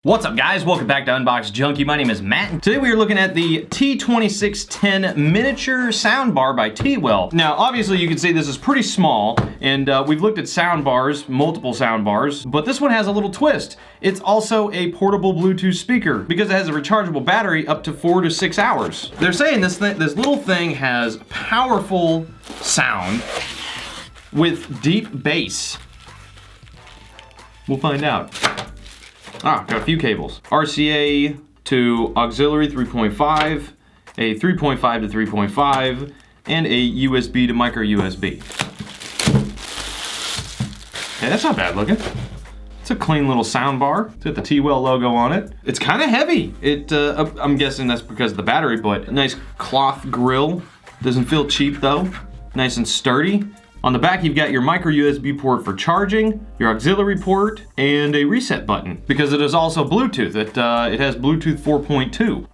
What's up guys, welcome back to Unbox Junkie. My name is Matt and today we are looking at the T2610 miniature soundbar by TEWELL. Now obviously you can see this is pretty small and we've looked at soundbars, multiple soundbars, but this one has a little twist. It's also a portable Bluetooth speaker because it has a rechargeable battery up to 4 to 6 hours. They're saying this little thing has powerful sound with deep bass. We'll find out. Got a few cables. RCA to auxiliary 3.5, a 3.5 to 3.5, and a USB to micro USB. Hey, that's not bad looking. It's a clean little sound bar. It's got the TEWELL logo on it. It's kind of heavy. I'm guessing that's because of the battery, but a nice cloth grill. Doesn't feel cheap though. Nice and sturdy. On the back, you've got your micro USB port for charging, your auxiliary port, and a reset button because it is also Bluetooth. It has Bluetooth 4.2.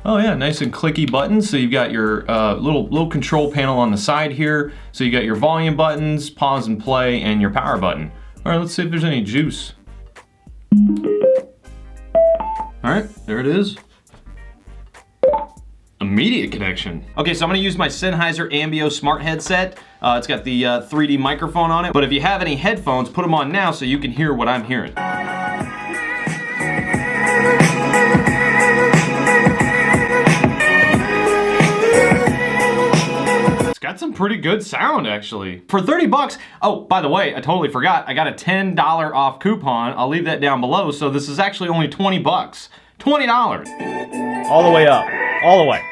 Oh yeah, nice and clicky buttons. So you've got your little control panel on the side here. So you got your volume buttons, pause and play, and your power button. All right, let's see if there's any juice. All right, there it is. Immediate connection. Okay, so I'm gonna use my Sennheiser Ambio smart headset. It's got the 3D microphone on it, but if you have any headphones, put them on now so you can hear what I'm hearing. It's got some pretty good sound, actually. For 30 bucks, oh, by the way, I totally forgot, I got a $10 off coupon. I'll leave that down below, so this is actually only 20 bucks. $20. All the way up, all the way.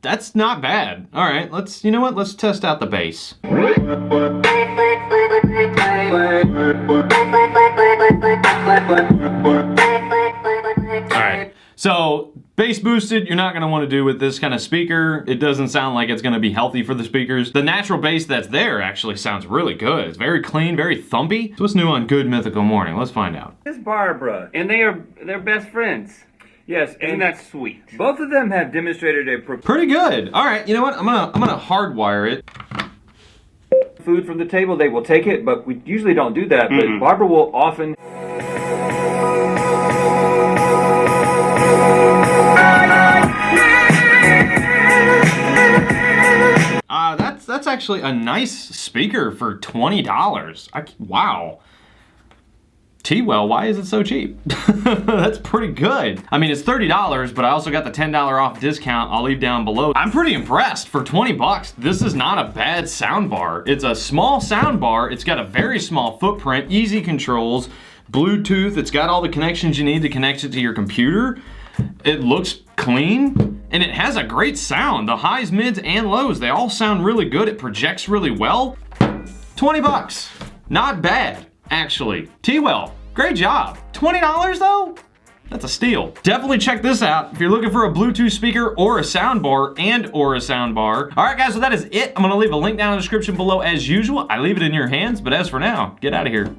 That's not bad. All right, you know what? Let's test out the bass. All right, so bass boosted, you're not gonna wanna do with this kind of speaker. It doesn't sound like it's gonna be healthy for the speakers. The natural bass that's there actually sounds really good. It's very clean, very thumpy. So what's new on Good Mythical Morning? Let's find out. This is Barbara, and they're best friends. Yes, and that's sweet. Both of them have demonstrated a pretty good. All right, you know what? I'm gonna hardwire it. food from the table. They will take it, but we usually don't do that. But Barbara will often. That's actually a nice speaker for $20. Wow. TEWELL, why is it so cheap? That's pretty good. I mean, it's $30, but I also got the $10 off discount I'll leave down below. I'm pretty impressed. For 20 bucks, this is not a bad soundbar. It's a small soundbar. It's got a very small footprint, easy controls, Bluetooth. It's got all the connections you need to connect it to your computer. It looks clean, and it has a great sound. The highs, mids, and lows, they all sound really good. It projects really well. 20 bucks, not bad. Actually, TEWELL, great job. $20 though? That's a steal. Definitely check this out if you're looking for a Bluetooth speaker or a soundbar or a soundbar. All right guys, so that is it. I'm gonna leave a link down in the description below as usual. I leave it in your hands, but as for now, get out of here.